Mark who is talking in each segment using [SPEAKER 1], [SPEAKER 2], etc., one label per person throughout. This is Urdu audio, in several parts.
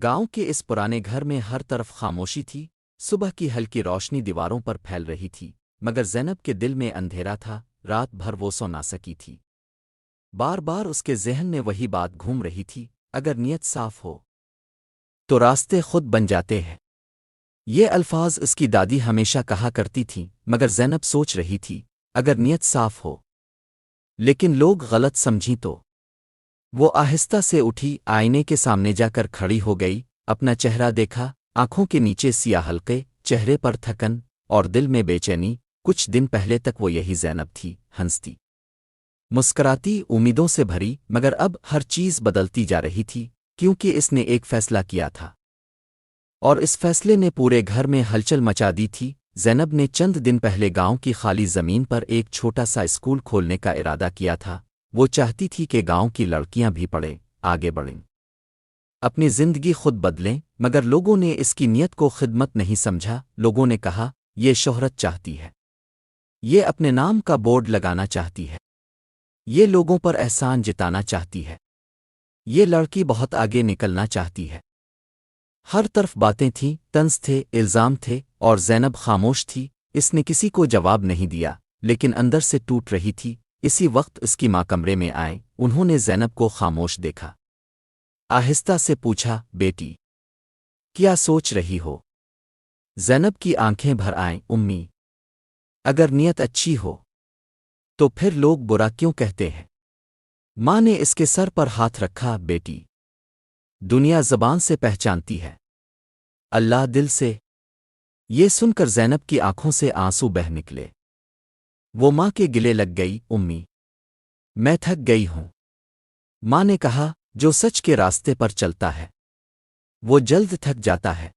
[SPEAKER 1] گاؤں کے اس پرانے گھر میں ہر طرف خاموشی تھی۔ صبح کی ہلکی روشنی دیواروں پر پھیل رہی تھی، مگر زینب کے دل میں اندھیرا تھا۔ رات بھر وہ سو نہ سکی تھی۔ بار بار اس کے ذہن میں وہی بات گھوم رہی تھی، اگر نیت صاف ہو تو راستے خود بن جاتے ہیں۔ یہ الفاظ اس کی دادی ہمیشہ کہا کرتی تھیں، مگر زینب سوچ رہی تھی، اگر نیت صاف ہو لیکن لوگ غلط سمجھیں تو۔ وہ آہستہ سے اٹھی، آئینے کے سامنے جا کر کھڑی ہو گئی، اپنا چہرہ دیکھا، آنکھوں کے نیچے سیاہ حلقے، چہرے پر تھکن اور دل میں بے چینی۔ کچھ دن پہلے تک وہ یہی زینب تھی، ہنستی، مسکراتی، امیدوں سے بھری، مگر اب ہر چیز بدلتی جا رہی تھی، کیونکہ اس نے ایک فیصلہ کیا تھا اور اس فیصلے نے پورے گھر میں ہلچل مچا دی تھی۔ زینب نے چند دن پہلے گاؤں کی خالی زمین پر ایک چھوٹا سا اسکول کھولنے کا ارادہ کیا تھا۔ وہ چاہتی تھی کہ گاؤں کی لڑکیاں بھی پڑھیں، آگے بڑھیں، اپنی زندگی خود بدلیں، مگر لوگوں نے اس کی نیت کو خدمت نہیں سمجھا۔ لوگوں نے کہا، یہ شہرت چاہتی ہے، یہ اپنے نام کا بورڈ لگانا چاہتی ہے، یہ لوگوں پر احسان جتانا چاہتی ہے، یہ لڑکی بہت آگے نکلنا چاہتی ہے۔ ہر طرف باتیں تھیں، طنز تھے، الزام تھے، اور زینب خاموش تھی۔ اس نے کسی کو جواب نہیں دیا، لیکن اندر سے ٹوٹ رہی تھی۔ اسی وقت اس کی ماں کمرے میں آئیں، انہوں نے زینب کو خاموش دیکھا، آہستہ سے پوچھا، بیٹی کیا سوچ رہی ہو؟ زینب کی آنکھیں بھر آئیں، امی اگر نیت اچھی ہو تو پھر لوگ برا کیوں کہتے ہیں؟ ماں نے اس کے سر پر ہاتھ رکھا، بیٹی دنیا زبان سے پہچانتی ہے، اللہ دل سے۔ یہ سن کر زینب کی آنکھوں سے آنسو بہہ نکلے۔ وہ ماں کے گلے لگ گئی، امی میں تھک گئی ہوں۔ ماں نے کہا، جو سچ کے راستے پر چلتا ہے وہ جلد تھک جاتا ہے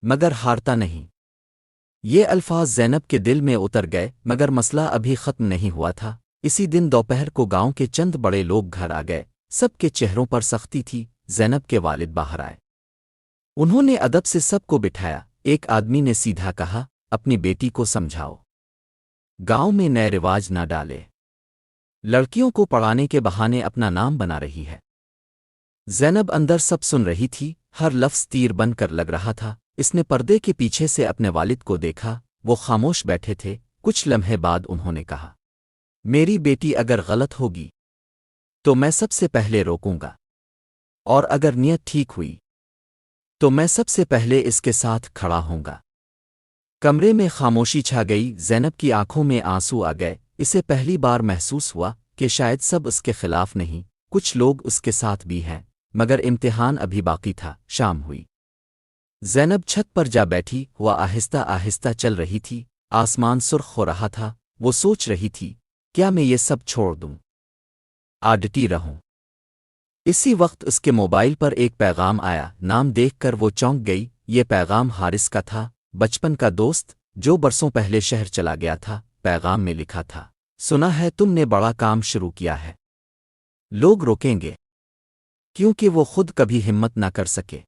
[SPEAKER 1] مگر ہارتا نہیں۔ یہ الفاظ زینب کے دل میں اتر گئے، مگر مسئلہ ابھی ختم نہیں ہوا تھا۔ اسی دن دوپہر کو گاؤں کے چند بڑے لوگ گھر آ گئے، سب کے چہروں پر سختی تھی۔ زینب کے والد باہر آئے، انہوں نے ادب سے سب کو بٹھایا۔ ایک آدمی نے سیدھا کہا، اپنی بیٹی کو سمجھاؤ، گاؤں میں نئے رواج نہ ڈالے، لڑکیوں کو پڑھانے کے بہانے اپنا نام بنا رہی ہے۔ زینب اندر سب سن رہی تھی، ہر لفظ تیر بن کر لگ رہا تھا۔ اس نے پردے کے پیچھے سے اپنے والد کو دیکھا، وہ خاموش بیٹھے تھے۔ کچھ لمحے بعد انہوں نے کہا، میری بیٹی اگر غلط ہوگی تو میں سب سے پہلے روکوں گا، اور اگر نیت ٹھیک ہوئی تو میں سب سے پہلے اس کے ساتھ کھڑا ہوں گا۔ کمرے میں خاموشی چھا گئی، زینب کی آنکھوں میں آنسو آ گئے۔ اسے پہلی بار محسوس ہوا کہ شاید سب اس کے خلاف نہیں، کچھ لوگ اس کے ساتھ بھی ہیں، مگر امتحان ابھی باقی تھا۔ شام ہوئی، زینب چھت پر جا بیٹھی، وہ آہستہ آہستہ چل رہی تھی، آسمان سرخ ہو رہا تھا۔ وہ سوچ رہی تھی، کیا میں یہ سب چھوڑ دوں، آڈٹی رہوں؟ اسی وقت اس کے موبائل پر ایک پیغام آیا، نام دیکھ کر وہ چونک گئی۔ یہ پیغام حارث کا تھا، بچپن کا دوست جو برسوں پہلے شہر چلا گیا تھا۔ پیغام میں لکھا تھا، سنا ہے تم نے بڑا کام شروع کیا ہے، لوگ روکیں گے کیونکہ وہ خود کبھی ہمت نہ کر سکے،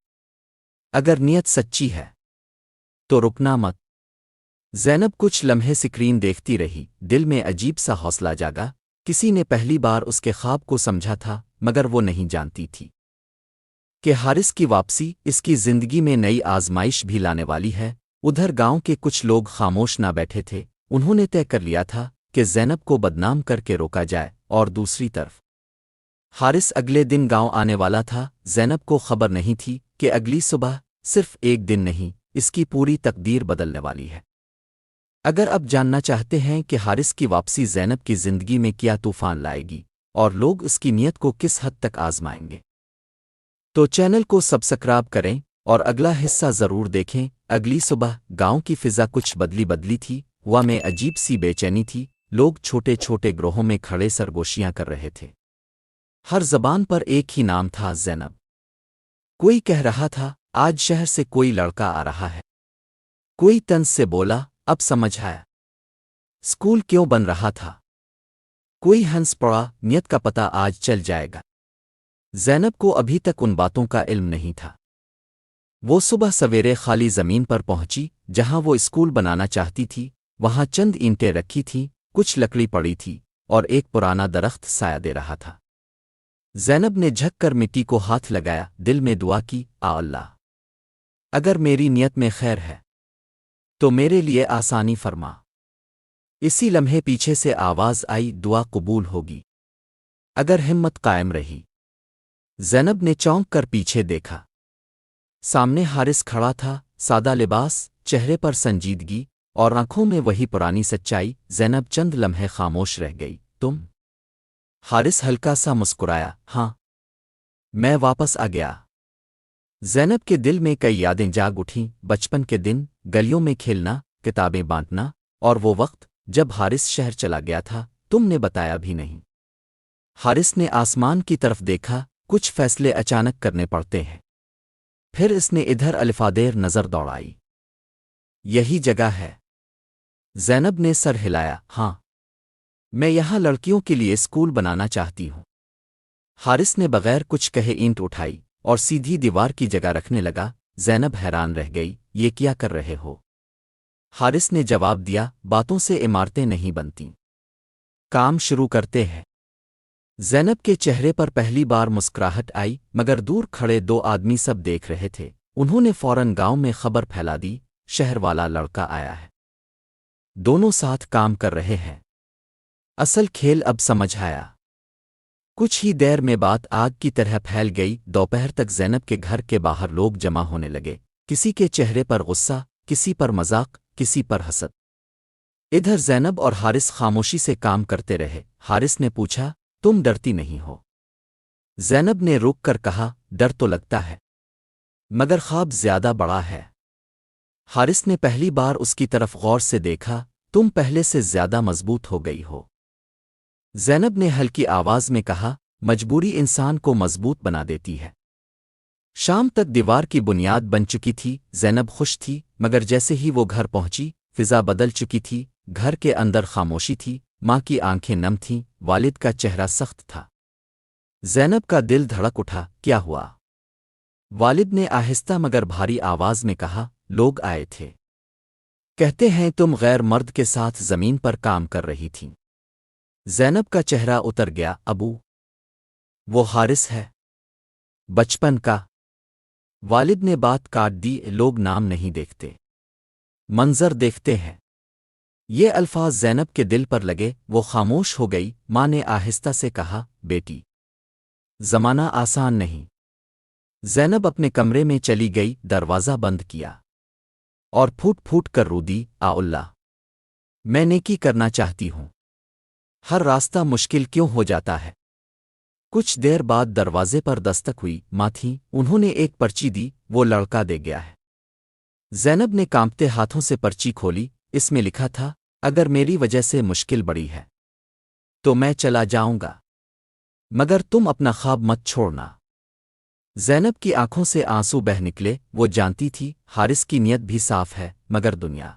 [SPEAKER 1] اگر نیت سچی ہے تو رکنا مت۔ زینب کچھ لمحے سکرین دیکھتی رہی، دل میں عجیب سا حوصلہ جاگا۔ کسی نے پہلی بار اس کے خواب کو سمجھا تھا، مگر وہ نہیں جانتی تھی کہ حارث کی واپسی اس کی زندگی میں نئی آزمائش بھی لانے والی ہے۔ ادھر گاؤں کے کچھ لوگ خاموش نہ بیٹھے تھے، انہوں نے طے کر لیا تھا کہ زینب کو بدنام کر کے روکا جائے، اور دوسری طرف حارث اگلے دن گاؤں آنے والا تھا۔ زینب کو خبر نہیں تھی کہ اگلی صبح، صرف ایک دن نہیں، اس کی پوری تقدیر بدلنے والی ہے۔ اگر اب جاننا چاہتے ہیں کہ حارث کی واپسی زینب کی زندگی میں کیا طوفان لائے گی اور لوگ اس کی نیت کو کس حد تک آزمائیں گے، تو چینل کو سبسکرائب کریں اور اگلا حصہ ضرور دیکھیں۔ اگلی صبح گاؤں کی فضا کچھ بدلی تھی، ہوا میں عجیب سی بے چینی تھی۔ لوگ چھوٹے چھوٹے گروہوں میں کھڑے سرگوشیاں کر رہے تھے، ہر زبان پر ایک ہی نام تھا، زینب۔ کوئی کہہ رہا تھا، آج شہر سے کوئی لڑکا آ رہا ہے، کوئی طنز سے بولا، اب سمجھ آیا اسکول کیوں بن رہا تھا، کوئی ہنس پڑا، نیت کا پتہ آج چل جائے گا۔ زینب کو ابھی تک ان باتوں کا علم نہیں تھا۔ وہ صبح سویرے خالی زمین پر پہنچی جہاں وہ اسکول بنانا چاہتی تھی۔ وہاں چند اینٹیں رکھی تھیں، کچھ لکڑی پڑی تھی، اور ایک پرانا درخت سایہ دے رہا تھا۔ زینب نے جھک کر مٹی کو ہاتھ لگایا، دل میں دعا کی، اللہ اگر میری نیت میں خیر ہے تو میرے لیے آسانی فرما۔ اسی لمحے پیچھے سے آواز آئی، دعا قبول ہوگی اگر ہمت قائم رہی۔ زینب نے چونک کر پیچھے دیکھا، سامنے حارث کھڑا تھا، سادہ لباس، چہرے پر سنجیدگی اور آنکھوں میں وہی پرانی سچائی۔ زینب چند لمحے خاموش رہ گئی۔ تم؟ حارث ہلکا سا مسکرایا، ہاں میں واپس آ گیا۔ زینب کے دل میں کئی یادیں جاگ اٹھیں، بچپن کے دن، گلیوں میں کھیلنا، کتابیں بانٹنا، اور وہ وقت جب حارث شہر چلا گیا تھا، تم نے بتایا بھی نہیں۔ حارث نے آسمان کی طرف دیکھا، کچھ فیصلے اچانک کرنے پڑتے ہیں۔ پھر اس نے ادھر الفادیر نظر دوڑائی۔ یہی جگہ ہے؟ زینب نے سر ہلایا، ہاں میں یہاں لڑکیوں کے لیے اسکول بنانا چاہتی ہوں۔ حارث نے بغیر کچھ کہے اینٹ اٹھائی اور سیدھی دیوار کی جگہ رکھنے لگا۔ زینب حیران رہ گئی، یہ کیا کر رہے ہو؟ حارث نے جواب دیا، باتوں سے عمارتیں نہیں بنتیں، کام شروع کرتے ہیں۔ زینب کے چہرے پر پہلی بار مسکراہٹ آئی، مگر دور کھڑے دو آدمی سب دیکھ رہے تھے۔ انہوں نے فوراً گاؤں میں خبر پھیلا دی، شہر والا لڑکا آیا ہے، دونوں ساتھ کام کر رہے ہیں۔ اصل کھیل اب سمجھ آیا۔ کچھ ہی دیر میں بات آگ کی طرح پھیل گئی۔ دوپہر تک زینب کے گھر کے باہر لوگ جمع ہونے لگے، کسی کے چہرے پر غصہ، کسی پر مذاق، کسی پر حسد۔ ادھر زینب اور حارث خاموشی سے کام کرتے رہے۔ حارث نے پوچھا، تم ڈرتی نہیں ہو؟ زینب نے رک کر کہا، ڈر تو لگتا ہے مگر خواب زیادہ بڑا ہے۔ حارث نے پہلی بار اس کی طرف غور سے دیکھا، تم پہلے سے زیادہ مضبوط ہو گئی ہو۔ زینب نے ہلکی آواز میں کہا، مجبوری انسان کو مضبوط بنا دیتی ہے۔ شام تک دیوار کی بنیاد بن چکی تھی۔ زینب خوش تھی، مگر جیسے ہی وہ گھر پہنچی، فضا بدل چکی تھی۔ گھر کے اندر خاموشی تھی، ماں کی آنکھیں نم تھیں، والد کا چہرہ سخت تھا۔ زینب کا دل دھڑک اٹھا، کیا ہوا؟ والد نے آہستہ مگر بھاری آواز میں کہا، لوگ آئے تھے، کہتے ہیں تم غیر مرد کے ساتھ زمین پر کام کر رہی تھیں۔ زینب کا چہرہ اتر گیا، ابو وہ حارث ہے بچپن کا۔ والد نے بات کاٹ دی، لوگ نام نہیں دیکھتے، منظر دیکھتے ہیں۔ یہ الفاظ زینب کے دل پر لگے، وہ خاموش ہو گئی۔ ماں نے آہستہ سے کہا، بیٹی زمانہ آسان نہیں۔ زینب اپنے کمرے میں چلی گئی، دروازہ بند کیا اور پھوٹ پھوٹ کر رو دی، اللہ میں نیکی کرنا چاہتی ہوں، ہر راستہ مشکل کیوں ہو جاتا ہے؟ کچھ دیر بعد دروازے پر دستک ہوئی، ماں تھیں، انہوں نے ایک پرچی دی، وہ لڑکا دے گیا ہے۔ زینب نے کانپتے ہاتھوں سے پرچی کھولی، اس میں لکھا تھا، اگر میری وجہ سے مشکل بڑی ہے تو میں چلا جاؤں گا، مگر تم اپنا خواب مت چھوڑنا۔ زینب کی آنکھوں سے آنسو بہہ نکلے، وہ جانتی تھی حارث کی نیت بھی صاف ہے، مگر دنیا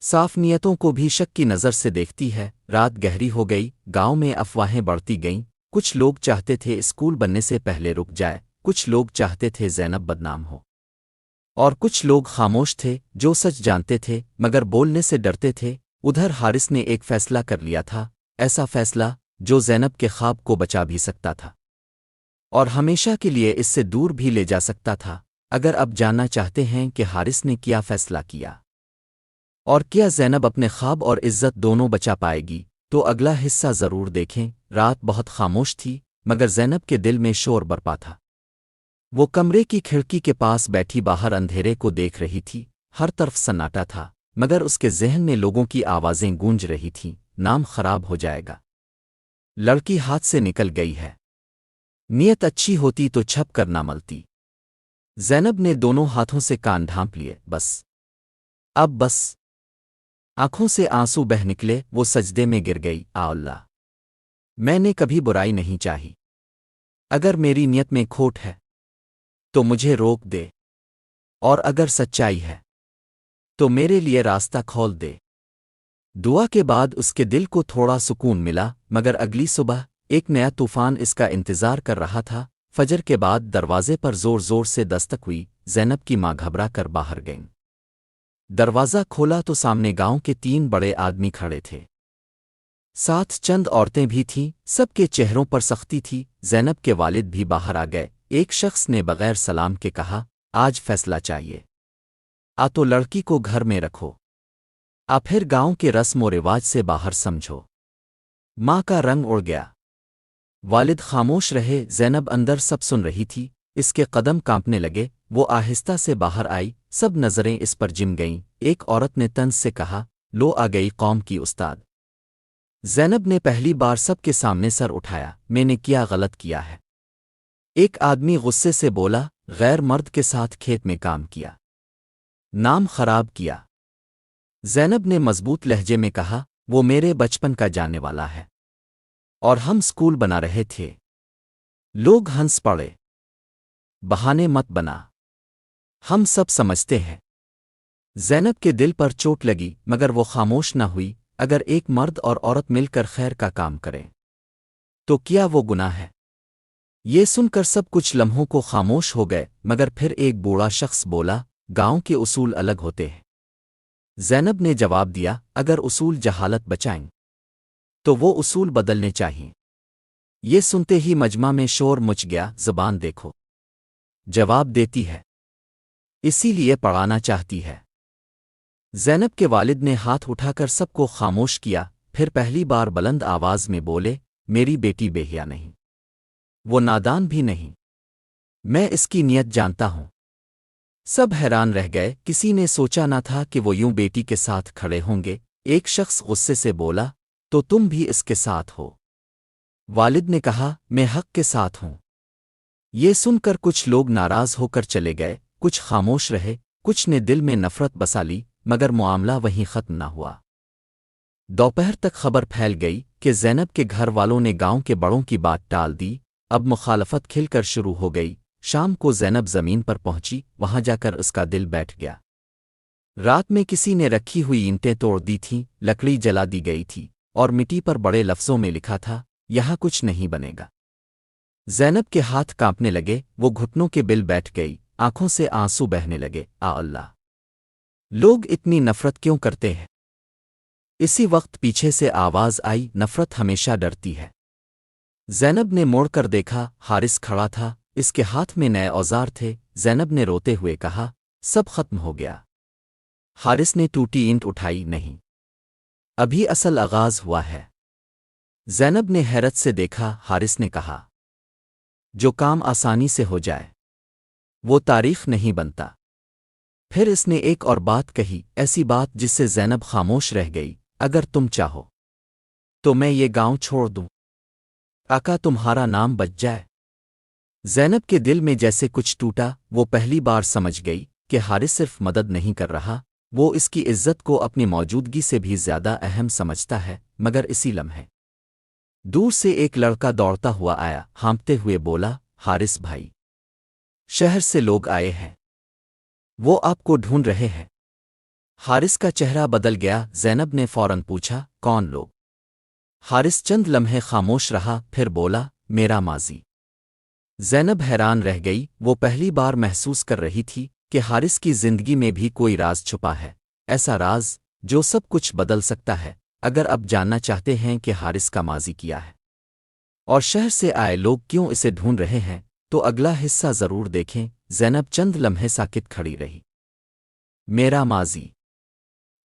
[SPEAKER 1] صاف نیتوں کو بھی شک کی نظر سے دیکھتی ہے۔ رات گہری ہو گئی، گاؤں میں افواہیں بڑھتی گئیں۔ کچھ لوگ چاہتے تھے اسکول بننے سے پہلے رک جائے، کچھ لوگ چاہتے تھے زینب بدنام ہو، اور کچھ لوگ خاموش تھے جو سچ جانتے تھے مگر بولنے سے ڈرتے تھے۔ ادھر حارث نے ایک فیصلہ کر لیا تھا، ایسا فیصلہ جو زینب کے خواب کو بچا بھی سکتا تھا اور ہمیشہ کے لیے اس سے دور بھی لے جا سکتا تھا۔ اگر اب جاننا چاہتے ہیں کہ حارث نے کیا فیصلہ کیا اور کیا زینب اپنے خواب اور عزت دونوں بچا پائے گی، تو اگلا حصہ ضرور دیکھیں۔ رات بہت خاموش تھی، مگر زینب کے دل میں شور برپا تھا۔ وہ کمرے کی کھڑکی کے پاس بیٹھی باہر اندھیرے کو دیکھ رہی تھی۔ ہر طرف سناٹا تھا، مگر اس کے ذہن میں لوگوں کی آوازیں گونج رہی تھیں، نام خراب ہو جائے گا، لڑکی ہاتھ سے نکل گئی ہے، نیت اچھی ہوتی تو چھپ کر نہ ملتی۔ زینب نے دونوں ہاتھوں سے کان ڈھانپ لیے، بس آنکھوں سے آنسو بہہ نکلے، وہ سجدے میں گر گئی، اللہ میں نے کبھی برائی نہیں چاہی، اگر میری نیت میں کھوٹ ہے تو مجھے روک دے، اور اگر سچائی ہے تو میرے لیے راستہ کھول دے۔ دعا کے بعد اس کے دل کو تھوڑا سکون ملا، مگر اگلی صبح ایک نیا طوفان اس کا انتظار کر رہا تھا۔ فجر کے بعد دروازے پر زور زور سے دستک ہوئی، زینب کی ماں گھبرا کر باہر گئیں۔ دروازہ کھولا تو سامنے گاؤں کے 3 بڑے آدمی کھڑے تھے، ساتھ چند عورتیں بھی تھیں، سب کے چہروں پر سختی تھی۔ زینب کے والد بھی باہر آ گئے۔ ایک شخص نے بغیر سلام کے کہا، آج فیصلہ چاہیے، تو لڑکی کو گھر میں رکھو، پھر گاؤں کے رسم و رواج سے باہر سمجھو۔ ماں کا رنگ اڑ گیا، والد خاموش رہے۔ زینب اندر سب سن رہی تھی، اس کے قدم کانپنے لگے۔ وہ آہستہ سے باہر آئی، سب نظریں اس پر جم گئیں۔ ایک عورت نے طنز سے کہا، لو آ گئی قوم کی استاد۔ زینب نے پہلی بار سب کے سامنے سر اٹھایا، میں نے کیا غلط کیا ہے؟ ایک آدمی غصے سے بولا، غیر مرد کے ساتھ کھیت میں کام کیا، نام خراب کیا۔ زینب نے مضبوط لہجے میں کہا، وہ میرے بچپن کا جاننے والا ہے، اور ہم سکول بنا رہے تھے۔ لوگ ہنس پڑے۔ بہانے مت بنا، ہم سب سمجھتے ہیں۔ زینب کے دل پر چوٹ لگی، مگر وہ خاموش نہ ہوئی۔ اگر ایک مرد اور عورت مل کر خیر کا کام کریں تو کیا وہ گناہ ہے؟ یہ سن کر سب کچھ لمحوں کو خاموش ہو گئے، مگر پھر ایک بوڑھا شخص بولا، گاؤں کے اصول الگ ہوتے ہیں۔ زینب نے جواب دیا، اگر اصول جہالت بچائیں تو وہ اصول بدلنے چاہئیں۔ یہ سنتے ہی مجمع میں شور مچ گیا، زبان دیکھو، جواب دیتی ہے، اسی لیے پڑھانا چاہتی ہے۔ زینب کے والد نے ہاتھ اٹھا کر سب کو خاموش کیا، پھر پہلی بار بلند آواز میں بولے، میری بیٹی بے حیا نہیں، وہ نادان بھی نہیں، میں اس کی نیت جانتا ہوں۔ سب حیران رہ گئے، کسی نے سوچا نہ تھا کہ وہ یوں بیٹی کے ساتھ کھڑے ہوں گے۔ ایک شخص غصے سے بولا، تو تم بھی اس کے ساتھ ہو؟ والد نے کہا، میں حق کے ساتھ ہوں۔ یہ سن کر کچھ لوگ ناراض ہو کر چلے گئے، کچھ خاموش رہے، کچھ نے دل میں نفرت بسا لی، مگر معاملہ وہیں ختم نہ ہوا۔ دوپہر تک خبر پھیل گئی کہ زینب کے گھر والوں نے گاؤں کے بڑوں کی بات ٹال دی۔ اب مخالفت کھل کر شروع ہو گئی۔ شام کو زینب زمین پر پہنچی، وہاں جا کر اس کا دل بیٹھ گیا۔ رات میں کسی نے رکھی ہوئی اینٹیں توڑ دی تھیں، لکڑی جلا دی گئی تھی، اور مٹی پر بڑے لفظوں میں لکھا تھا، یہاں کچھ نہیں بنے گا۔ زینب کے ہاتھ کانپنے لگے، وہ گھٹنوں کے بل بیٹھ گئی، آنکھوں سے آنسو بہنے لگے۔ اللہ! لوگ اتنی نفرت کیوں کرتے ہیں؟ اسی وقت پیچھے سے آواز آئی، نفرت ہمیشہ ڈرتی ہے۔ زینب نے موڑ کر دیکھا، حارث کھڑا تھا، اس کے ہاتھ میں نئے اوزار تھے۔ زینب نے روتے ہوئے کہا، سب ختم ہو گیا۔ حارث نے ٹوٹی اینٹ اٹھائی، نہیں، ابھی اصل آغاز ہوا ہے۔ زینب نے حیرت سے دیکھا، حارث نے کہا، جو کام آسانی سے ہو جائے وہ تاریخ نہیں بنتا۔ پھر اس نے ایک اور بات کہی، ایسی بات جس سے زینب خاموش رہ گئی، اگر تم چاہو تو میں یہ گاؤں چھوڑ دوں، آقا تمہارا نام بچ جائے۔ زینب کے دل میں جیسے کچھ ٹوٹا، وہ پہلی بار سمجھ گئی کہ حارث صرف مدد نہیں کر رہا، وہ اس کی عزت کو اپنی موجودگی سے بھی زیادہ اہم سمجھتا ہے۔ مگر اسی لمحے دور سے ایک لڑکا دوڑتا ہوا آیا، ہانپتے ہوئے بولا، حارث بھائی، شہر سے لوگ آئے ہیں، وہ آپ کو ڈھونڈ رہے ہیں۔ حارث کا چہرہ بدل گیا۔ زینب نے فوراً پوچھا، کون لوگ؟ حارث چند لمحے خاموش رہا، پھر بولا، میرا ماضی۔ زینب حیران رہ گئی، وہ پہلی بار محسوس کر رہی تھی کہ حارث کی زندگی میں بھی کوئی راز چھپا ہے، ایسا راز جو سب کچھ بدل سکتا ہے۔ اگر اب جاننا چاہتے ہیں کہ حارث کا ماضی کیا ہے اور شہر سے آئے لوگ کیوں اسے ڈھونڈ رہے ہیں، تو اگلا حصہ ضرور دیکھیں۔ زینب چند لمحے ساکت کھڑی رہی۔ میرا ماضی۔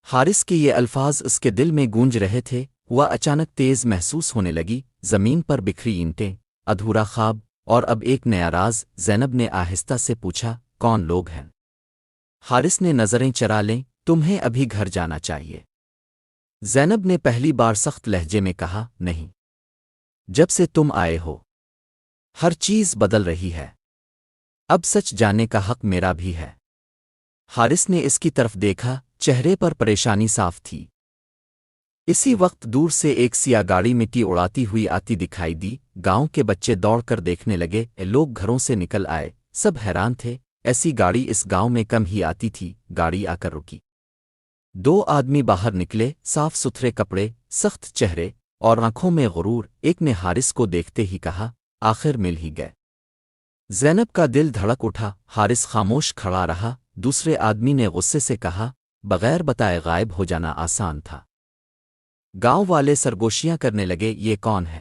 [SPEAKER 1] حارث کے یہ الفاظ اس کے دل میں گونج رہے تھے۔ ہوا اچانک تیز محسوس ہونے لگی، زمین پر بکھری اینٹیں، ادھورا خواب، اور اب ایک نیا راز۔ زینب نے آہستہ سے پوچھا، کون لوگ ہیں؟ حارث نے نظریں چرا لیں، تمہیں ابھی گھر جانا چاہیے۔ زینب نے پہلی بار سخت لہجے میں کہا، نہیں، جب سے تم آئے ہو ہر چیز بدل رہی ہے، اب سچ جاننے کا حق میرا بھی ہے۔ حارث نے اس کی طرف دیکھا، چہرے پر پریشانی صاف تھی۔ اسی وقت دور سے ایک سیاہ گاڑی مٹی اڑاتی ہوئی آتی دکھائی دی۔ گاؤں کے بچے دوڑ کر دیکھنے لگے، لوگ گھروں سے نکل آئے، سب حیران تھے، ایسی گاڑی اس گاؤں میں کم ہی آتی تھی۔ گاڑی آ کر رکی، دو آدمی باہر نکلے، صاف ستھرے کپڑے، سخت چہرے، اور آنکھوں میں غرور۔ ایک نے حارث کو دیکھتے ہی کہا، آخر مل ہی گئے۔ زینب کا دل دھڑک اٹھا۔ حارث خاموش کھڑا رہا۔ دوسرے آدمی نے غصے سے کہا، بغیر بتائے غائب ہو جانا آسان تھا۔ گاؤں والے سرگوشیاں کرنے لگے، یہ کون ہے؟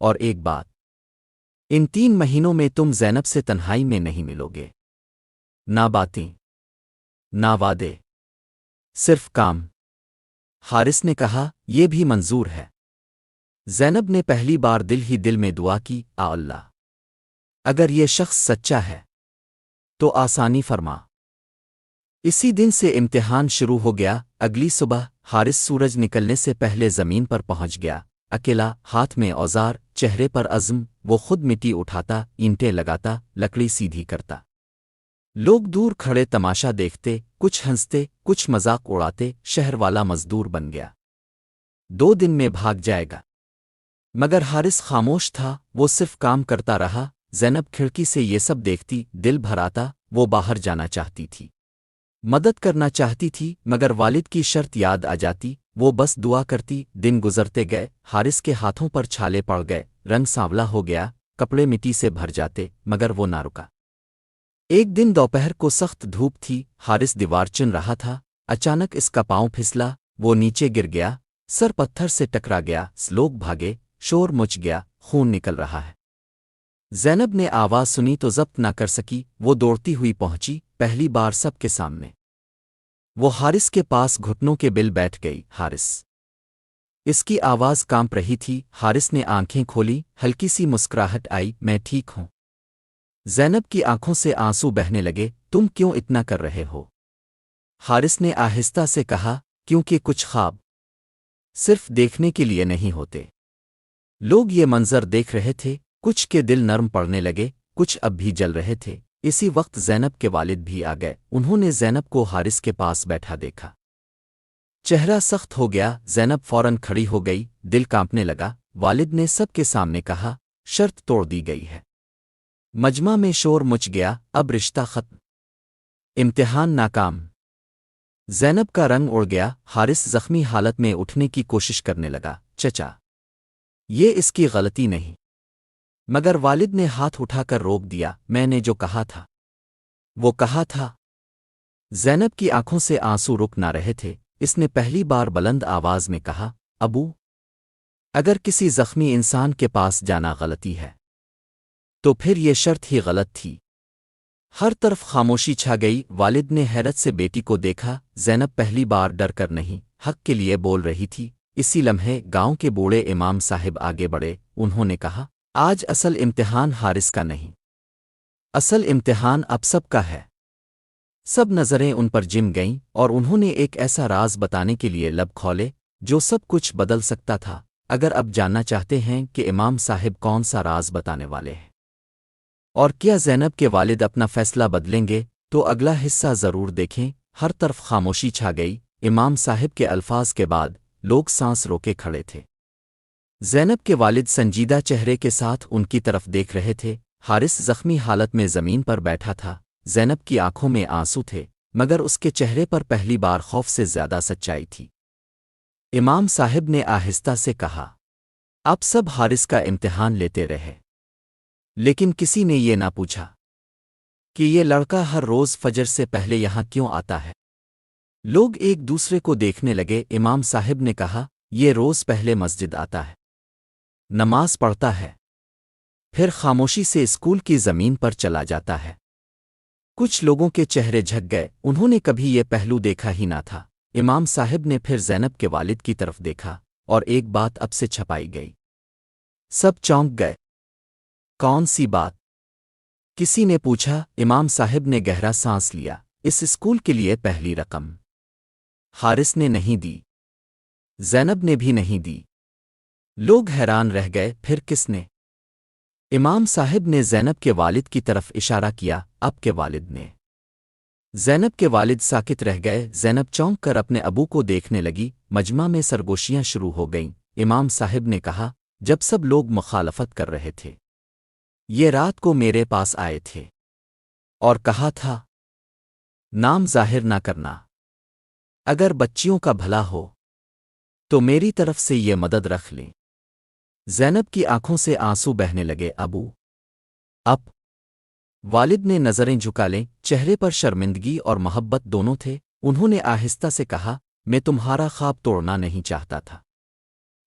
[SPEAKER 1] اور ایک بات، ان 3 مہینوں میں تم زینب سے تنہائی میں نہیں ملو گے، نہ باتیں، نہ وعدے، صرف کام۔ حارث نے کہا، یہ بھی منظور ہے۔ زینب نے پہلی بار دل ہی دل میں دعا کی، اللہ، اگر یہ شخص سچا ہے تو آسانی فرما۔ اسی دن سے امتحان شروع ہو گیا۔ اگلی صبح حارث سورج نکلنے سے پہلے زمین پر پہنچ گیا، اکیلا، ہاتھ میں اوزار، چہرے پر عزم۔ وہ خود مٹی اٹھاتا، اینٹیں لگاتا، لکڑی سیدھی کرتا۔ لوگ دور کھڑے تماشا دیکھتے، کچھ ہنستے، کچھ مذاق اڑاتے۔ شہر والا مزدور بن گیا، 2 دن میں بھاگ جائے گا۔ مگر حارث خاموش تھا، وہ صرف کام کرتا رہا۔ زینب کھڑکی سے یہ سب دیکھتی، دل بھر آتا۔ وہ باہر جانا چاہتی تھی، مدد کرنا چاہتی تھی، مگر والد کی شرط یاد آ جاتی۔ وہ بس دعا کرتی۔ دن گزرتے گئے، حارث کے ہاتھوں پر چھالے پڑ گئے، رنگ سانولا ہو گیا، کپڑے مٹی سے بھر جاتے، مگر وہ نہ رکا۔ ایک دن دوپہر کو سخت دھوپ تھی، حارث دیوار چن رہا تھا، اچانک اس کا پاؤں پھسلا، وہ نیچے گر گیا، سر پتھر سے ٹکرا گیا، لوگ بھاگے، شور مچ گیا، خون نکل رہا ہے۔ زینب نے آواز سنی تو ضبط نہ کر سکی، وہ دوڑتی ہوئی پہنچی، پہلی بار سب کے سامنے۔ وہ حارث کے پاس گھٹنوں کے بل بیٹھ گئی، حارث! اس کی آواز کانپ رہی تھی۔ حارث نے آنکھیں کھولی، ہلکی سی مسکراہٹ آئی، میں ٹھیک ہوں۔ زینب کی آنکھوں سے آنسو بہنے لگے، تم کیوں اتنا کر رہے ہو؟ حارث نے آہستہ سے کہا، کیونکہ کچھ خواب صرف دیکھنے کے لیے نہیں ہوتے۔ لوگ یہ منظر دیکھ رہے تھے، کچھ کے دل نرم پڑنے لگے، کچھ اب بھی جل رہے تھے۔ اسی وقت زینب کے والد بھی آ گئے، انہوں نے زینب کو حارث کے پاس بیٹھا دیکھا، چہرہ سخت ہو گیا۔ زینب فوراً کھڑی ہو گئی، دل کانپنے لگا۔ والد نے سب کے سامنے کہا، شرط توڑ دی گئی ہے۔ مجمع میں شور مچ گیا، اب رشتہ ختم، امتحان ناکام۔ زینب کا رنگ اڑ گیا، حارث زخمی حالت میں اٹھنے کی کوشش کرنے لگا، چچا، یہ اس کی غلطی نہیں۔ مگر والد نے ہاتھ اٹھا کر روک دیا، میں نے جو کہا تھا وہ کہا تھا۔ زینب کی آنکھوں سے آنسو رک نہ رہے تھے، اس نے پہلی بار بلند آواز میں کہا، ابو، اگر کسی زخمی انسان کے پاس جانا غلطی ہے تو پھر یہ شرط ہی غلط تھی۔ ہر طرف خاموشی چھا گئی۔ والد نے حیرت سے بیٹی کو دیکھا، زینب پہلی بار ڈر کر نہیں، حق کے لیے بول رہی تھی۔ اسی لمحے گاؤں کے بوڑھے امام صاحب آگے بڑھے، انہوں نے کہا، آج اصل امتحان حارث کا نہیں، اصل امتحان اب سب کا ہے۔ سب نظریں ان پر جم گئیں، اور انہوں نے ایک ایسا راز بتانے کے لیے لب کھولے جو سب کچھ بدل سکتا تھا۔ اگر اب جاننا چاہتے ہیں کہ امام صاحب کون سا راز بتانے والے ہیں اور کیا زینب کے والد اپنا فیصلہ بدلیں گے، تو اگلا حصہ ضرور دیکھیں۔ ہر طرف خاموشی چھا گئی۔ امام صاحب کے الفاظ کے بعد لوگ سانس روکے کھڑے تھے۔ زینب کے والد سنجیدہ چہرے کے ساتھ ان کی طرف دیکھ رہے تھے۔ حارث زخمی حالت میں زمین پر بیٹھا تھا، زینب کی آنکھوں میں آنسو تھے، مگر اس کے چہرے پر پہلی بار خوف سے زیادہ سچائی تھی۔ امام صاحب نے آہستہ سے کہا، اب سب حارث کا امتحان لیتے رہے، لیکن کسی نے یہ نہ پوچھا کہ یہ لڑکا ہر روز فجر سے پہلے یہاں کیوں آتا ہے۔ لوگ ایک دوسرے کو دیکھنے لگے۔ امام صاحب نے کہا، یہ روز پہلے مسجد آتا ہے، نماز پڑھتا ہے، پھر خاموشی سے اسکول کی زمین پر چلا جاتا ہے۔ کچھ لوگوں کے چہرے جھک گئے، انہوں نے کبھی یہ پہلو دیکھا ہی نہ تھا۔ امام صاحب نے پھر زینب کے والد کی طرف دیکھا، اور ایک بات اب سے چھپائی گئی۔ سب چونک گئے، کون سی بات؟ کسی نے پوچھا۔ امام صاحب نے گہرا سانس لیا، اس اسکول کے لیے پہلی رقم حارث نے نہیں دی، زینب نے بھی نہیں دی۔ لوگ حیران رہ گئے، پھر کس نے؟ امام صاحب نے زینب کے والد کی طرف اشارہ کیا، اب کے والد نے۔ زینب کے والد ساکت رہ گئے۔ زینب چونک کر اپنے ابو کو دیکھنے لگی۔ مجمع میں سرگوشیاں شروع ہو گئیں۔ امام صاحب نے کہا، جب سب لوگ مخالفت کر رہے تھے، یہ رات کو میرے پاس آئے تھے اور کہا تھا، نام ظاہر نہ کرنا، اگر بچیوں کا بھلا ہو تو میری طرف سے یہ مدد رکھ لیں۔ زینب کی آنکھوں سے آنسو بہنے لگے۔ ابو، اب والد نے نظریں جھکا لیں، چہرے پر شرمندگی اور محبت دونوں تھے۔ انہوں نے آہستہ سے کہا، میں تمہارا خواب توڑنا نہیں چاہتا تھا،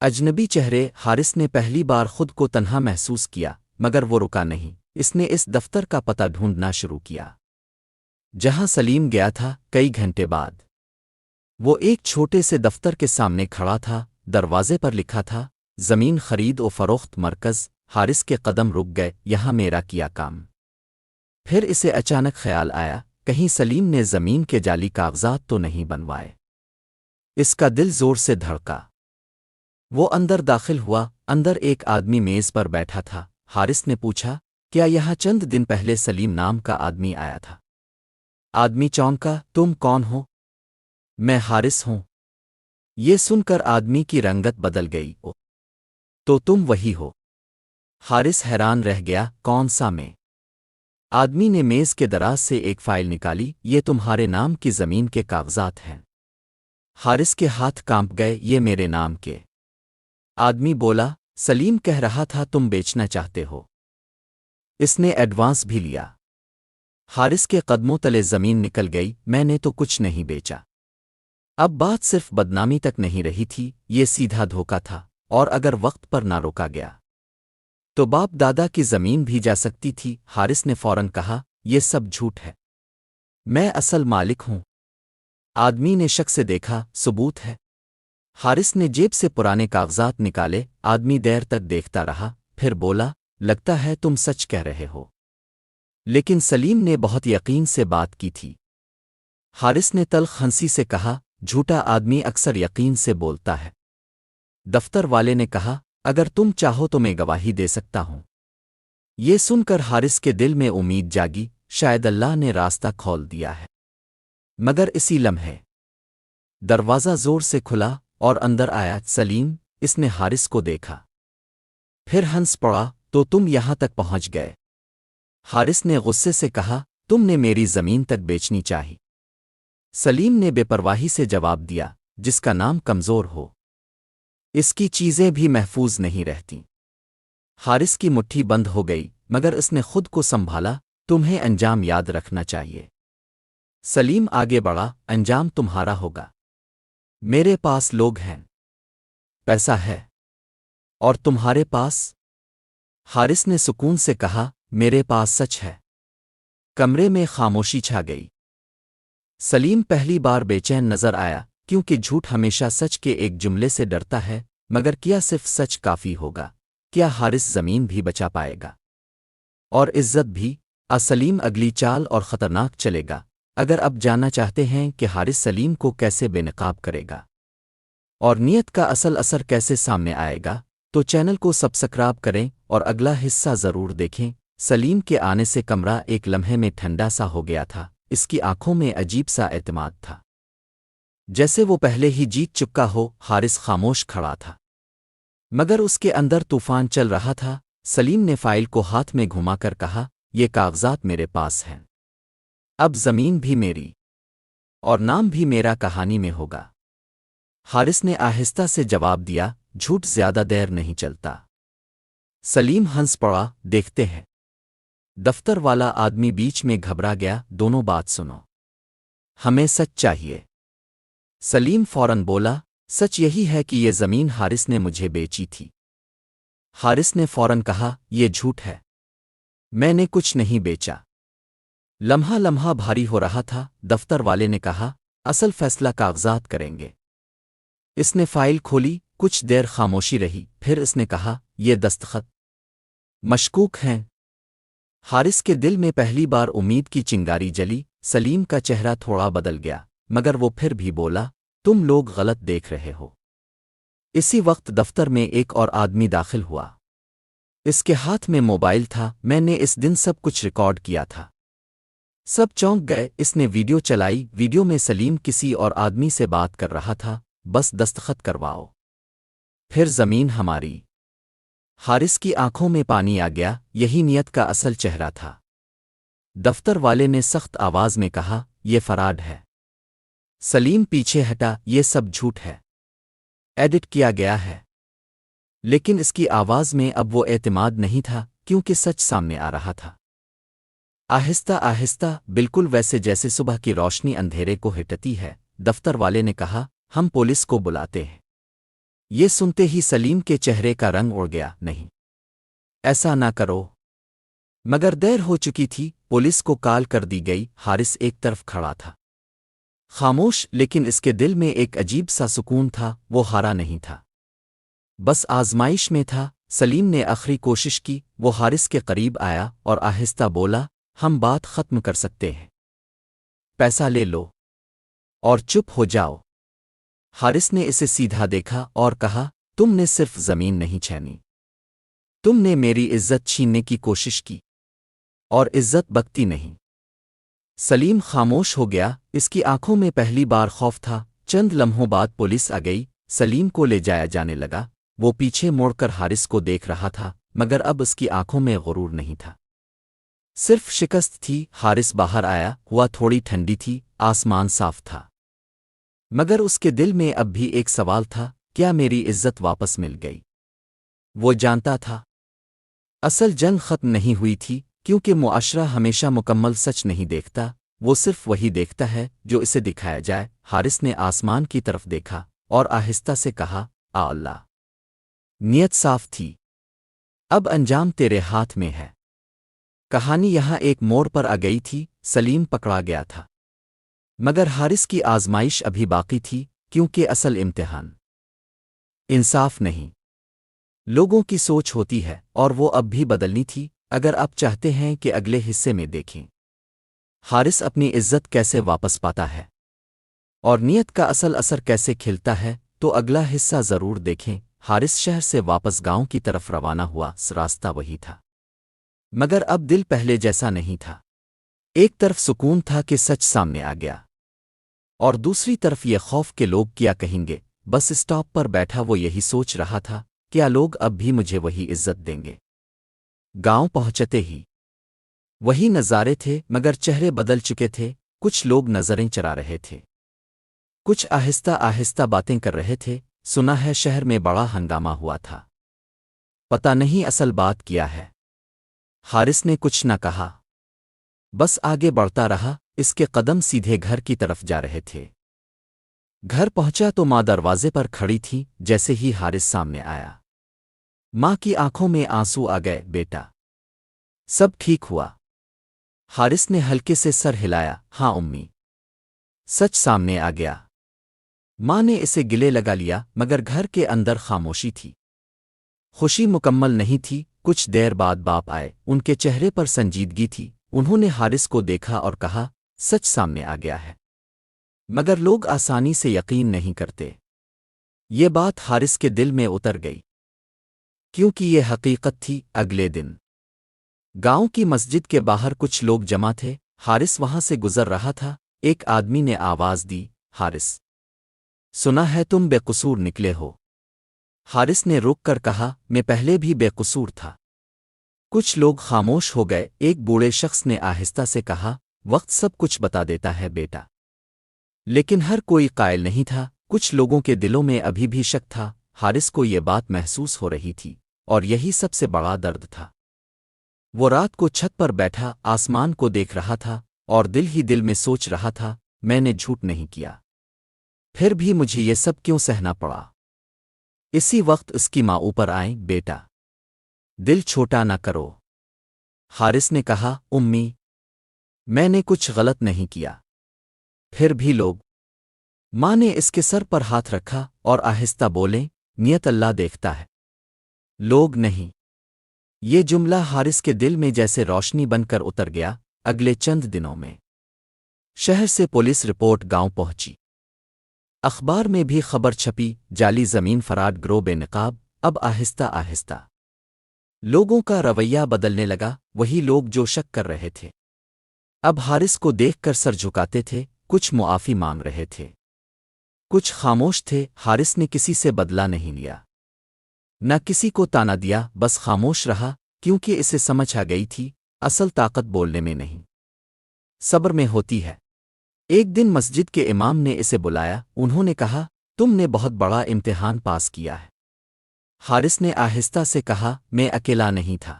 [SPEAKER 1] اجنبی چہرے حارث نے پہلی بار خود کو تنہا محسوس کیا، مگر وہ رکا نہیں۔ اس نے اس دفتر کا پتہ ڈھونڈنا شروع کیا جہاں سلیم گیا تھا۔ کئی گھنٹے بعد وہ ایک چھوٹے سے دفتر کے سامنے کھڑا تھا۔ دروازے پر لکھا تھا زمین خرید و فروخت مرکز۔ حارث کے قدم رک گئے، یہاں میرا کیا کام؟ پھر اسے اچانک خیال آیا، کہیں سلیم نے زمین کے جعلی کاغذات تو نہیں بنوائے؟ اس کا دل زور سے دھڑکا۔ وہ اندر داخل ہوا۔ اندر ایک آدمی میز پر بیٹھا تھا۔ حارث نے پوچھا، کیا یہاں چند دن پہلے سلیم نام کا آدمی آیا تھا؟ آدمی چونکا، تم کون ہو؟ میں حارث ہوں۔ یہ سن کر آدمی کی رنگت بدل گئی۔ او تو تم وہی ہو؟ حارث حیران رہ گیا، کون سا میں؟ آدمی نے میز کے دراز سے ایک فائل نکالی، یہ تمہارے نام کی زمین کے کاغذات ہیں۔ حارث کے ہاتھ کانپ گئے، یہ میرے نام کے؟ آدمی بولا، سلیم کہہ رہا تھا تم بیچنا چاہتے ہو۔ اس نے ایڈوانس بھی لیا۔ حارث کے قدموں تلے زمین نکل گئی، میں نے تو کچھ نہیں بیچا۔ اب بات صرف بدنامی تک نہیں رہی تھی، یہ سیدھا دھوکا تھا، اور اگر وقت پر نہ روکا گیا تو باپ دادا کی زمین بھی جا سکتی تھی۔ حارث نے فوراً کہا، یہ سب جھوٹ ہے، میں اصل مالک ہوں۔ آدمی نے شک سے دیکھا، ثبوت ہے؟ حارث نے جیب سے پرانے کاغذات نکالے۔ آدمی دیر تک دیکھتا رہا، پھر بولا، لگتا ہے تم سچ کہہ رہے ہو۔ لیکن سلیم نے بہت یقین سے بات کی تھی۔ حارث نے تلخ ہنسی سے کہا، جھوٹا آدمی اکثر یقین سے بولتا ہے۔ دفتر والے نے کہا، اگر تم چاہو تو میں گواہی دے سکتا ہوں۔ یہ سن کر حارث کے دل میں امید جاگی، شاید اللہ نے راستہ کھول دیا ہے۔ مگر اسی لمحے دروازہ زور سے کھلا اور اندر آیا سلیم۔ اس نے حارث کو دیکھا، پھر ہنس پڑا، تو تم یہاں تک پہنچ گئے؟ حارث نے غصے سے کہا، تم نے میری زمین تک بیچنی چاہی؟ سلیم نے بے پرواہی سے جواب دیا، جس کا نام کمزور ہو اس کی چیزیں بھی محفوظ نہیں رہتی۔ حارث کی مٹھی بند ہو گئی، مگر اس نے خود کو سنبھالا، تمہیں انجام یاد رکھنا چاہیے۔ سلیم آگے بڑھا، انجام تمہارا ہوگا۔ میرے پاس لوگ ہیں، پیسہ ہے، اور تمہارے پاس؟ حارث نے سکون سے کہا، میرے پاس سچ ہے۔ کمرے میں خاموشی چھا گئی۔ سلیم پہلی بار بے چین نظر آیا، کیونکہ جھوٹ ہمیشہ سچ کے ایک جملے سے ڈرتا ہے۔ مگر کیا صرف سچ کافی ہوگا؟ کیا حارث زمین بھی بچا پائے گا؟ اور عزت بھی؟ سلیم اگلی چال اور خطرناک چلے گا۔ اگر اب جاننا چاہتے ہیں کہ حارث سلیم کو کیسے بے نقاب کرے گا اور نیت کا اصل اثر کیسے سامنے آئے گا، تو چینل کو سبسکرائب کریں اور اگلا حصہ ضرور دیکھیں۔ سلیم کے آنے سے کمرہ ایک لمحے میں ٹھنڈا سا ہو گیا تھا۔ اس کی آنکھوں میں عجیب سا اعتماد تھا، جیسے وہ پہلے ہی جیت چکا ہو۔ حارث خاموش کھڑا تھا، مگر اس کے اندر طوفان چل رہا تھا۔ سلیم نے فائل کو ہاتھ میں گھما کر کہا، یہ کاغذات میرے پاس ہیں، اب زمین بھی میری اور نام بھی میرا کہانی میں ہوگا۔ حارث نے آہستہ سے جواب دیا، جھوٹ زیادہ دیر نہیں چلتا۔ سلیم ہنس پڑا، دیکھتے ہیں۔ دفتر والا آدمی بیچ میں گھبرا گیا، دونوں بات سنو، ہمیں سچ چاہیے۔ سلیم فوراً بولا، سچ یہی ہے کہ یہ زمین حارث نے مجھے بیچی تھی۔ حارث نے فوراً کہا، یہ جھوٹ ہے، میں نے کچھ نہیں بیچا۔ لمحہ لمحہ بھاری ہو رہا تھا۔ دفتر والے نے کہا، اصل فیصلہ کاغذات کریں گے۔ اس نے فائل کھولی، کچھ دیر خاموشی رہی، پھر اس نے کہا، یہ دستخط مشکوک ہیں۔ حارث کے دل میں پہلی بار امید کی چنگاری جلی۔ سلیم کا چہرہ تھوڑا بدل گیا، مگر وہ پھر بھی بولا، تم لوگ غلط دیکھ رہے ہو۔ اسی وقت دفتر میں ایک اور آدمی داخل ہوا۔ اس کے ہاتھ میں موبائل تھا، میں نے اس دن سب کچھ ریکارڈ کیا تھا۔ سب چونک گئے۔ اس نے ویڈیو چلائی۔ ویڈیو میں سلیم کسی اور آدمی سے بات کر رہا تھا، بس دستخط کرواؤ، پھر زمین ہماری۔ حارث کی آنکھوں میں پانی آ گیا، یہی نیت کا اصل چہرہ تھا۔ دفتر والے نے سخت آواز میں کہا، یہ فراڈ ہے۔ سلیم پیچھے ہٹا، یہ سب جھوٹ ہے، ایڈٹ کیا گیا ہے۔ لیکن اس کی آواز میں اب وہ اعتماد نہیں تھا، کیونکہ سچ سامنے آ رہا تھا۔ آہستہ آہستہ، بالکل ویسے جیسے صبح کی روشنی اندھیرے کو ہٹتی ہے، دفتر والے نے کہا، ہم پولیس کو بلاتے ہیں۔ یہ سنتے ہی سلیم کے چہرے کا رنگ اڑ گیا۔ نہیں، ایسا نہ کرو۔ مگر دیر ہو چکی تھی، پولیس کو کال کر دی گئی۔ حارث ایک طرف کھڑا تھا، خاموش، لیکن اس کے دل میں ایک عجیب سا سکون تھا۔ وہ ہارا نہیں تھا، بس آزمائش میں تھا۔ سلیم نے آخری کوشش کی۔ وہ حارث کے قریب آیا اور آہستہ بولا، ہم بات ختم کر سکتے ہیں، پیسہ لے لو اور چپ ہو جاؤ۔ حارث نے اسے سیدھا دیکھا اور کہا، تم نے صرف زمین نہیں چھینی، تم نے میری عزت چھیننے کی کوشش کی، اور عزت بکتی نہیں۔ سلیم خاموش ہو گیا، اس کی آنکھوں میں پہلی بار خوف تھا۔ چند لمحوں بعد پولیس آ گئی، سلیم کو لے جایا جانے لگا۔ وہ پیچھے موڑ کر حارث کو دیکھ رہا تھا، مگر اب اس کی آنکھوں میں غرور نہیں تھا، صرف شکست تھی۔ حارث باہر آیا، ہوا تھوڑی ٹھنڈی تھی، آسمان صاف تھا، مگر اس کے دل میں اب بھی ایک سوال تھا، کیا میری عزت واپس مل گئی؟ وہ جانتا تھا اصل جنگ ختم نہیں ہوئی تھی، کیونکہ معاشرہ ہمیشہ مکمل سچ نہیں دیکھتا، وہ صرف وہی دیکھتا ہے جو اسے دکھایا جائے۔ حارث نے آسمان کی طرف دیکھا اور آہستہ سے کہا، آ اللہ! نیت صاف تھی، اب انجام تیرے ہاتھ میں ہے۔ کہانی یہاں ایک موڑ پر آ گئی تھی۔ سلیم پکڑا گیا تھا، مگر حارث کی آزمائش ابھی باقی تھی، کیونکہ اصل امتحان انصاف نہیں، لوگوں کی سوچ ہوتی ہے، اور وہ اب بھی بدلنی تھی۔ اگر آپ چاہتے ہیں کہ اگلے حصے میں دیکھیں حارث اپنی عزت کیسے واپس پاتا ہے اور نیت کا اصل اثر کیسے کھلتا ہے، تو اگلا حصہ ضرور دیکھیں۔ حارث شہر سے واپس گاؤں کی طرف روانہ ہوا۔ راستہ وہی تھا، مگر اب دل پہلے جیسا نہیں تھا۔ ایک طرف سکون تھا کہ سچ سامنے آ گیا، اور دوسری طرف یہ خوف کہ لوگ کیا کہیں گے۔ بس اسٹاپ پر بیٹھا وہ یہی سوچ رہا تھا، کیا لوگ اب بھی مجھے وہی عزت دیں گے؟ گاؤں پہنچتے ہی وہی نظارے تھے، مگر چہرے بدل چکے تھے۔ کچھ لوگ نظریں چرا رہے تھے، کچھ آہستہ آہستہ باتیں کر رہے تھے۔ سنا ہے شہر میں بڑا ہنگامہ ہوا تھا، پتہ نہیں اصل بات کیا ہے۔ حارث نے کچھ نہ کہا، بس آگے بڑھتا رہا۔ اس کے قدم سیدھے گھر کی طرف جا رہے تھے۔ گھر پہنچا تو ماں دروازے پر کھڑی تھی۔ جیسے ہی حارث سامنے آیا، ماں کی آنکھوں میں آنسو آ گئے۔ بیٹا، سب ٹھیک ہوا؟ حارث نے ہلکے سے سر ہلایا۔ ہاں امی، سچ سامنے آ گیا۔ ماں نے اسے گلے لگا لیا، مگر گھر کے اندر خاموشی تھی۔ خوشی مکمل نہیں تھی۔ کچھ دیر بعد باپ آئے، ان کے چہرے پر سنجیدگی تھی۔ انہوں نے حارث کو دیکھا اور کہا، سچ سامنے آ گیا ہے، مگر لوگ آسانی سے یقین نہیں کرتے۔ یہ بات حارث کے دل میں اتر گئی، کیونکہ یہ حقیقت تھی۔ اگلے دن گاؤں کی مسجد کے باہر کچھ لوگ جمع تھے۔ حارث وہاں سے گزر رہا تھا۔ ایک آدمی نے آواز دی، حارث! سنا ہے تم بے قصور نکلے ہو۔ حارث نے رک کر کہا، میں پہلے بھی بے قصور تھا۔ کچھ لوگ خاموش ہو گئے۔ ایک بوڑھے شخص نے آہستہ سے کہا، وقت سب کچھ بتا دیتا ہے بیٹا۔ لیکن ہر کوئی قائل نہیں تھا۔ کچھ لوگوں کے دلوں میں ابھی بھی شک تھا۔ حارث کو یہ بات محسوس ہو رہی تھی، اور یہی سب سے بڑا درد تھا۔ وہ رات کو چھت پر بیٹھا آسمان کو دیکھ رہا تھا، اور دل ہی دل میں سوچ رہا تھا، میں نے جھوٹ نہیں کیا، پھر بھی مجھے یہ سب کیوں سہنا پڑا؟ اسی وقت اس کی ماں اوپر آئیں۔ بیٹا، دل چھوٹا نہ کرو۔ حارث نے کہا، امی، میں نے کچھ غلط نہیں کیا، پھر بھی لوگ۔ ماں نے اس کے سر پر ہاتھ رکھا اور آہستہ بولیں، نیت اللہ دیکھتا ہے، لوگ نہیں۔ یہ جملہ حارث کے دل میں جیسے روشنی بن کر اتر گیا۔ اگلے چند دنوں میں شہر سے پولیس رپورٹ گاؤں پہنچی، اخبار میں بھی خبر چھپی، جعلی زمین فراڈ گروہ بے نقاب۔ اب آہستہ آہستہ لوگوں کا رویہ بدلنے لگا۔ وہی لوگ جو شک کر رہے تھے اب حارث کو دیکھ کر سر جھکاتے تھے، کچھ معافی مانگ رہے تھے، کچھ خاموش تھے۔ حارث نے کسی سے بدلہ نہیں لیا، نہ کسی کو تانا دیا، بس خاموش رہا، کیونکہ اسے سمجھ آ گئی تھی، اصل طاقت بولنے میں نہیں، صبر میں ہوتی ہے۔ ایک دن مسجد کے امام نے اسے بلایا۔ انہوں نے کہا، تم نے بہت بڑا امتحان پاس کیا ہے۔ حارث نے آہستہ سے کہا، میں اکیلا نہیں تھا۔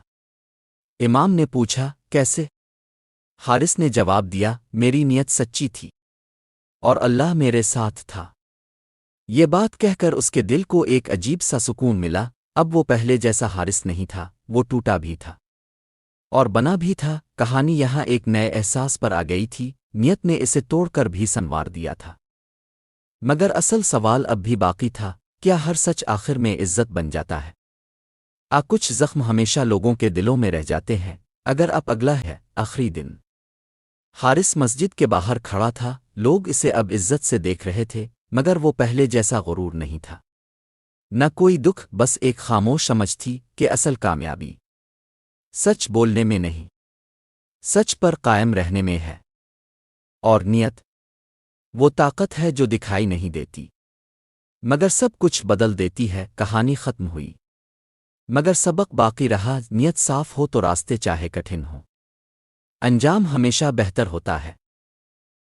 [SPEAKER 1] امام نے پوچھا، کیسے؟ حارث نے جواب دیا، میری نیت سچی تھی، اور اللہ میرے ساتھ تھا۔ یہ بات کہہ کر اس کے دل کو ایک عجیب سا سکون ملا، اب وہ پہلے جیسا حارث نہیں تھا، وہ ٹوٹا بھی تھا اور بنا بھی تھا۔ کہانی یہاں ایک نئے احساس پر آ گئی تھی، نیت نے اسے توڑ کر بھی سنوار دیا تھا، مگر اصل سوال اب بھی باقی تھا، کیا ہر سچ آخر میں عزت بن جاتا ہے؟ کچھ زخم ہمیشہ لوگوں کے دلوں میں رہ جاتے ہیں۔ اگر اب اگلا ہے آخری دن، حارث مسجد کے باہر کھڑا تھا، لوگ اسے اب عزت سے دیکھ رہے تھے، مگر وہ پہلے جیسا غرور نہیں تھا، نہ کوئی دکھ، بس ایک خاموش سمجھ تھی کہ اصل کامیابی سچ بولنے میں نہیں، سچ پر قائم رہنے میں ہے، اور نیت وہ طاقت ہے جو دکھائی نہیں دیتی مگر سب کچھ بدل دیتی ہے۔ کہانی ختم ہوئی، مگر سبق باقی رہا، نیت صاف ہو تو راستے چاہے کٹھن ہو، انجام ہمیشہ بہتر ہوتا ہے۔